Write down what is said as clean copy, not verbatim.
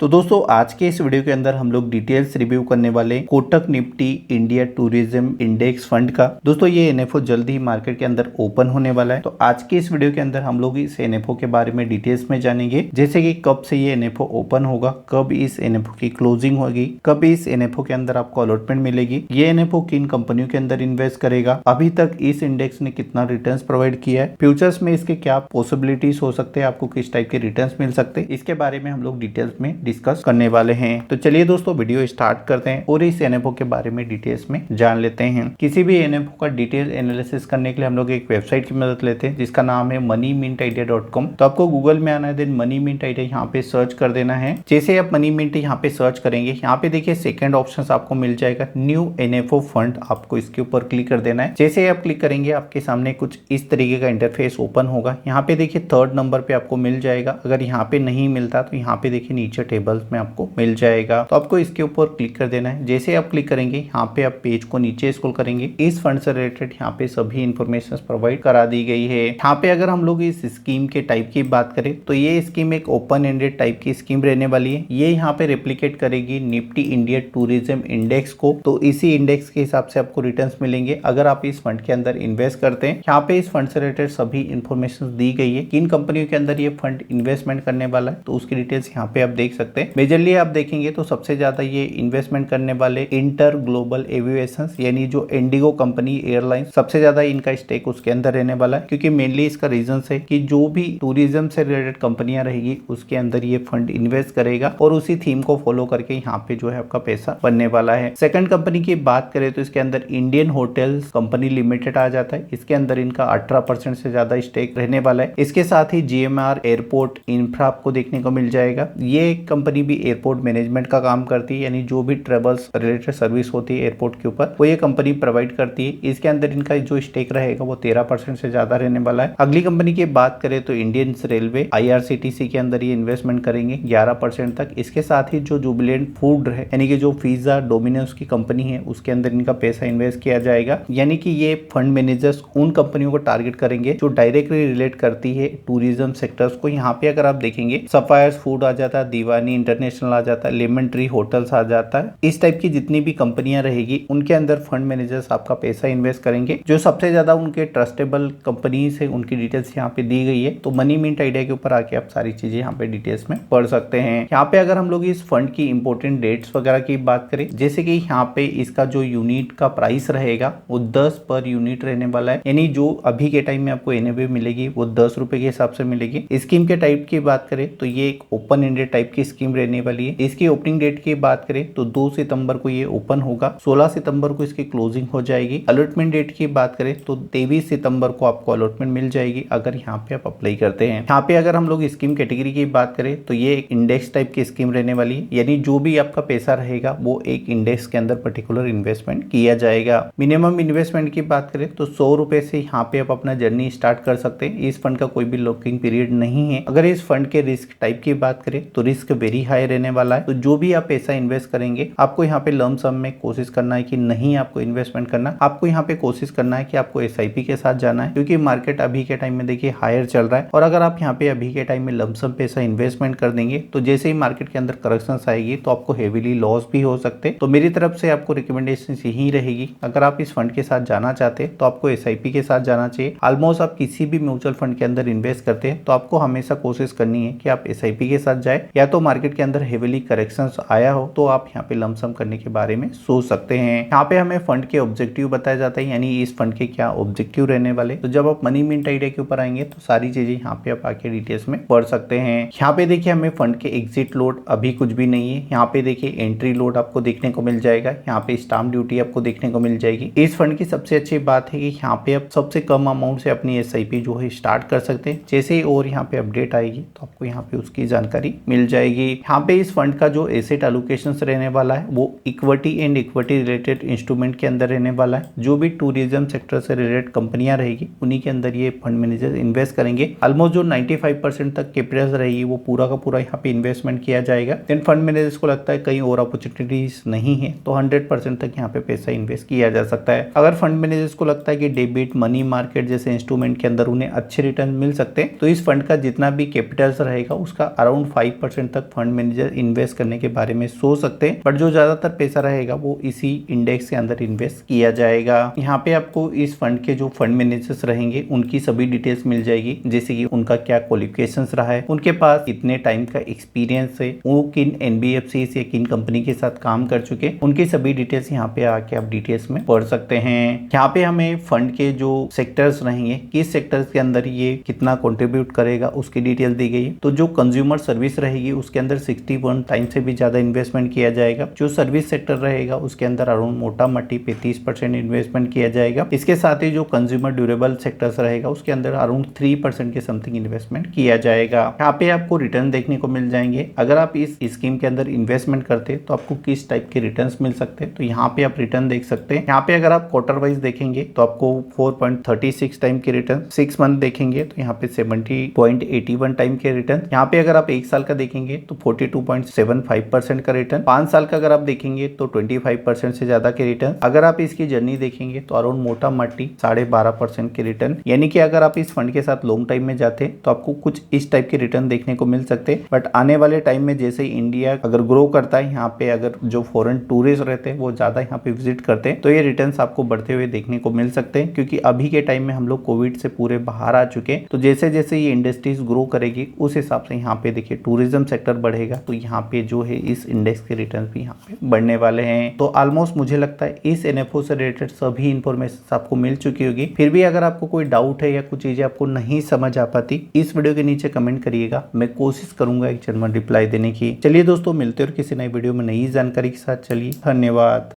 तो दोस्तों आज के इस वीडियो के अंदर हम लोग डिटेल्स रिव्यू करने वाले Kotak Nifty India tourism index fund का। दोस्तों ये एनएफओ जल्द ही मार्केट के अंदर ओपन होने वाला है। तो आज के इस वीडियो के अंदर हम लोग इस एनएफओ के बारे में डिटेल्स में जानेंगे, जैसे कि कब से ये एनएफओ ओपन होगा, कब इस एनएफओ की क्लोजिंग होगी, कब इस एनएफओ के अंदर आपको अलॉटमेंट मिलेगी, ये एनएफओ किन कंपनियों के अंदर इन्वेस्ट करेगा, अभी तक इस इंडेक्स ने कितना रिटर्न प्रोवाइड किया है, फ्यूचर्स में इसके क्या पॉसिबिलिटीज हो सकते हैं, आपको किस टाइप के रिटर्न मिल सकते हैं, इसके बारे में हम लोग डिटेल्स में डिस्कस करने वाले हैं। तो चलिए दोस्तों वीडियो स्टार्ट करते हैं और इस एनएफओ के बारे में डिटेल्स में जान लेते हैं। किसी भी एनएफओ का डिटेल एनालिसिस करने के लिए हम लोग एक वेबसाइट की मदद लेते हैं जिसका नाम है moneymintidia.com। तो आपको गूगल में आना है, देन मनी मिंट आइडिया यहाँ पे सर्च कर देना है। जैसे आप मनी मिंट यहाँ पे सर्च करेंगे, यहाँ पे देखिए सेकंड ऑप्शन आपको मिल जाएगा न्यू एनएफओ फंड, आपको इसके ऊपर क्लिक कर देना है। जैसे आप क्लिक करेंगे आपके सामने कुछ इस तरीके का इंटरफेस ओपन होगा। यहाँ पे देखिए थर्ड नंबर पे आपको मिल जाएगा। अगर यहाँ पे नहीं मिलता तो यहाँ पे देखिए नीचे टेबल्स में आपको मिल जाएगा, तो आपको इसके ऊपर क्लिक कर देना है। जैसे आप क्लिक करेंगे यहाँ पे आप पेज को नीचे स्क्रॉल करेंगे, इस फंड से रिलेटेड यहाँ पे सभी इंफॉर्मेशन प्रोवाइड करा दी गई है। यहाँ पे अगर हम लोग इस स्कीम के टाइप की बात करें तो ये स्कीम एक ओपन एंडेड टाइप की स्कीम रहने वाली है। ये यहाँ पे रेप्लिकेट करेगी निफ्टी इंडिया टूरिज्म इंडेक्स को, तो इसी इंडेक्स के हिसाब से आपको रिटर्न्स मिलेंगे अगर आप इस फंड के अंदर इन्वेस्ट करते हैं। यहाँ पे इस फंड से रिलेटेड सभी इंफॉर्मेशन दी गई है, किन कंपनियों के अंदर ये फंड इन्वेस्टमेंट करने वाला है, तो उसकी डिटेल्स यहाँ पे आप देख सकते हैं। मेजरली आप देखेंगे तो सबसे ज्यादा ये इन्वेस्टमेंट करने वाले इंटर ग्लोबल एविएशन यानी जो इंडिगो कंपनी एयरलाइन, सबसे ज्यादा इनका स्टेक उसके अंदर रहने वाला है, क्योंकि मेनली इसका रीजन है कि जो भी टूरिज्म से रिलेटेड कंपनियां रहेगी उसके अंदर ये फंड इन्वेस्ट करेगा और उसी थीम को फॉलो करके यहाँ पे जो है आपका पैसा बनने वाला है। सेकंड कंपनी की बात करें तो इसके अंदर इंडियन होटल्स कंपनी लिमिटेड आ जाता है। इसके अंदर इनका 18% से ज्यादा स्टेक रहने वाला है। इसके साथ ही जीएमआर एयरपोर्ट इंफ्रा आपको देखने को मिल जाएगा। ये कंपनी भी एयरपोर्ट मैनेजमेंट का काम करती है, यानी जो भी ट्रेवल्स रिलेटेड सर्विस होती है एयरपोर्ट के ऊपर वो ये कंपनी प्रोवाइड करती है। इसके अंदर इनका जो स्टेक रहेगा वो 13% से ज्यादा रहने वाला है। अगली कंपनी की बात करें तो इंडियन रेलवे आईआरसीटीसी के अंदर ये इन्वेस्टमेंट करेंगे 11% तक। इसके साथ ही जो जुबिलेंट फूड है, यानी कि जो पिज्जा डोमिनोज की कंपनी है, उसके अंदर इनका पैसा इन्वेस्ट किया जाएगा। यानी कि ये फंड मैनेजर्स उन कंपनियों को टारगेट करेंगे जो डायरेक्टली रिलेट करती है टूरिज्म सेक्टर्स को। यहाँ पे अगर आप देखेंगे सफायर्स फूड आ जाता है, दीवानी इंटरनेशनल आ जाता है, लेमन ट्री होटल्स आ जाता है। इस टाइप की जितनी भी कंपनियां रहेगी उनके अंदर फंड मैनेजर्स आपका पैसा इन्वेस्ट करेंगे। जो सबसे ज्यादा उनके ट्रस्टेबल कंपनीज है उनकी डिटेल्स यहाँ पे दी गई है। तो मनी मिंट आइडिया के ऊपर आके आप सारी चीजें यहाँ पे डिटेल्स में पढ़ सकते हैं। यहाँ पे अगर हम लोग इस फंड की इंपॉर्टेंट डेट्स वगैरह की बात करें, जैसे कि यहाँ पे इसका जो यूनिट का प्राइस रहेगा वो 10 पर यूनिट रहने वाला है, यानी जो अभी के टाइम में आपको एनएवी मिलेगी वो 10 रुपए के हिसाब से मिलेगी। स्कीम के टाइप की बात करें तो ये एक ओपन एंडेड टाइप की स्कीम रहने वाली है। इसकी ओपनिंग डेट की बात करें तो 2 सितंबर को ये ओपन होगा, 16 सितंबर को इसकी क्लोजिंग हो जाएगी। अलॉटमेंट डेट की बात करें तो 23 सितंबर को आपको अलॉटमेंट मिल जाएगी अगर यहाँ पे आप अप्लाई करते हैं। यहाँ पे अगर हम लोग स्कीम कैटेगरी की बात करें तो ये एक इंडेक्स टाइप की स्कीम रहने वाली है, यानी जो भी आपका पैसा रहेगा वो एक इंडेक्स के अंदर पर्टिकुलर इन्वेस्टमेंट किया जाएगा। मिनिमम इन्वेस्टमेंट की बात करें तो 100 रुपए से यहाँ पे आप अपना जर्नी स्टार्ट कर सकते हैं। इस फंड का कोई भी लॉकिंग पीरियड नहीं है। अगर इस फंड के रिस्क टाइप की बात करें तो रिस्क वेरी हाई रहने वाला है। तो जो भी आप पैसा इन्वेस्ट करेंगे आपको यहाँ पे लम सम में कोशिश करना है कि नहीं आपको इन्वेस्टमेंट करना, आपको यहाँ पे कोशिश करना है कि आपको एसआईपी के साथ जाना है, क्योंकि मार्केट अभी के टाइम में देखिए हायर चल रहा है। और अगर आप यहाँ पे अभी के टाइम में लम सम पैसा इन्वेस्टमेंट कर देंगे तो जैसे ही मार्केट के अंदर करेक्शंस आएगी तो आपको हेवीली लॉस भी हो सकते हैं। तो मेरी तरफ से आपको रिकमेंडेशन यही रहेगी, अगर आप इस फंड के साथ जाना चाहते हैं तो आपको एसआईपी के साथ जाना चाहिए। ऑलमोस्ट आप किसी भी म्यूचुअल फंड के अंदर इन्वेस्ट करते हैं तो आपको हमेशा कोशिश करनी है कि आप एसआईपी के साथ जाए, या तो मार्केट के अंदर हेवीली करेक्शंस आया हो तो आप यहाँ पे लमसम करने के बारे में सोच सकते हैं। यहाँ पे हमें फंड के ऑब्जेक्टिव बताया जाता है, यानी इस फंड के क्या ऑब्जेक्टिव रहने वाले। तो जब आप मनी मिंट आइडिया के ऊपर आएंगे तो सारी चीजें यहाँ पे आप आके डिटेल्स में पढ़ सकते हैं। यहाँ पे देखिए हमें फंड के एग्जिट लोड अभी कुछ भी नहीं है। यहाँ पे देखिए एंट्री लोड आपको देखने को मिल जाएगा, यहाँ पे स्टाम्प ड्यूटी आपको देखने को मिल जाएगी। इस फंड की सबसे अच्छी बात है कि यहाँ पे आप सबसे कम अमाउंट से अपनी एसआईपी जो है स्टार्ट कर सकते हैं। जैसे ही और यहाँ पे अपडेट आएगी तो आपको यहाँ पे उसकी जानकारी मिल जाएगी। यहाँ पे इस फंड का जो एसेट एलोकेशन रहने वाला है वो equity and equity related instrument के अंदर रहने वाला है। जो भी टूरिज्म सेक्टर से रिलेटेड कंपनियां रहेगी उन्हीं के अंदर ये फंड मैनेजर इन्वेस्ट करेंगे। ऑलमोस्ट जो 95% तक कैपिटल रहेगी वो पूरा का पूरा यहाँ पे इन्वेस्टमेंट किया जाएगा। देन फंड मैनेजर्स को लगता है कहीं और अपॉर्चुनिटीज नहीं है तो 100% तक यहाँ पे पैसा इन्वेस्ट किया जा सकता है। अगर फंड मैनेजर्स को लगता है कि डेबिट मनी मार्केट जैसे इंस्ट्रूमेंट के अंदर उन्हें अच्छे रिटर्न मिल सकते हैं तो इस फंड का जितना भी कैपिटल्स रहेगा उसका अराउंड 5% तक फंड मैनेजर इन्वेस्ट करने के बारे में सोच सकते हैं, बट जो ज्यादातर पैसा रहेगा वो इसी इंडेक्स के अंदर इन्वेस्ट किया जाएगा। यहाँ पे आपको इस फंड के जो फंड मैनेजर्स रहेंगे उनकी सभी डिटेल्स मिल जाएगी, जैसे कि उनका क्या क्वालिफिकेशंस रहा है, उनके पास कितने टाइम का एक्सपीरियंस है, वो किन एनबीएफसी या किन कंपनी के साथ काम कर चुके, उनकी सभी डिटेल्स यहाँ पे आके आप डिटेल्स में पढ़ सकते हैं। यहाँ पे हमें फंड के जो सेक्टर्स रहेंगे, किस सेक्टर्स के अंदर ये कितना कंट्रीब्यूट करेगा उसकी डिटेल दी गई है। तो जो कंज्यूमर सर्विस रहेगी उसके अंदर 61 टाइम से भी ज्यादा इन्वेस्टमेंट किया जाएगा। जो सर्विस सेक्टर रहेगा उसके अंदर अराउंड मोटा मोटी 35% इन्वेस्टमेंट किया जाएगा। इसके साथ ही जो कंज्यूमर ड्यूरेबल सेक्टर्स रहेगा उसके अंदर अराउंड 3% के समथिंग इन्वेस्टमेंट किया जाएगा। यहाँ पे आपको रिटर्न देखने को मिल जाएंगे। अगर आप इस स्कीम के अंदर इन्वेस्टमेंट करते हैं तो आपको किस टाइप के रिटर्न्स मिल सकते हैं, तो यहाँ पे आप रिटर्न देख सकते हैं। यहाँ पे अगर आप क्वार्टर वाइज देखेंगे तो आपको 4.36 टाइम के रिटर्न, 6 मंथ देखेंगे तो यहाँ पे 70.81 टाइम के रिटर्न, यहाँ पे अगर आप 1 साल का देखेंगे तो 42.75% का रिटर्न, 5 साल का अगर आप देखेंगे तो 25% से ज्यादा के रिटर्न, अगर आप इसकी जर्नी देखेंगे तो अराउंड मोटा मोटी 12.5% के रिटर्न। यानी कि अगर आप इस फंड के साथ लॉन्ग टाइम में जाते हैं तो आपको कुछ इस टाइप के रिटर्न देखने को मिल सकते हैं। बट आने वाले टाइम में जैसे इंडिया अगर ग्रो करता है, यहाँ पे अगर जो फॉरेन टूरिस्ट रहते हैं वो ज्यादा यहाँ पे विजिट करते हैं, तो ये रिटर्न्स आपको बढ़ते हुए देखने को मिल सकते हैं। क्योंकि अभी के टाइम में हम लोग कोविड से पूरे बाहर आ चुके हैं, तो जैसे जैसे ये इंडस्ट्रीज ग्रो करेगी उस हिसाब से यहाँ पे देखिए टूरिज्म सेक्टर बढ़ेगा, तो यहाँ पे जो है इस इंडेक्स के रिटर्न भी यहाँ पे बढ़ने वाले हैं। तो ऑलमोस्ट मुझे लगता है इस एनएफओ से रिलेटेड सभी इंफॉर्मेशन आपको मिल चुकी होगी। फिर भी अगर आपको कोई डाउट है या कुछ चीजें आपको नहीं समझ आ पाती, इस वीडियो के नीचे कमेंट करिएगा, मैं कोशिश करूंगा एक जनरल रिप्लाई देने की। चलिए दोस्तों, मिलते हैं और किसी नई वीडियो में नई जानकारी के साथ। चलिए, धन्यवाद।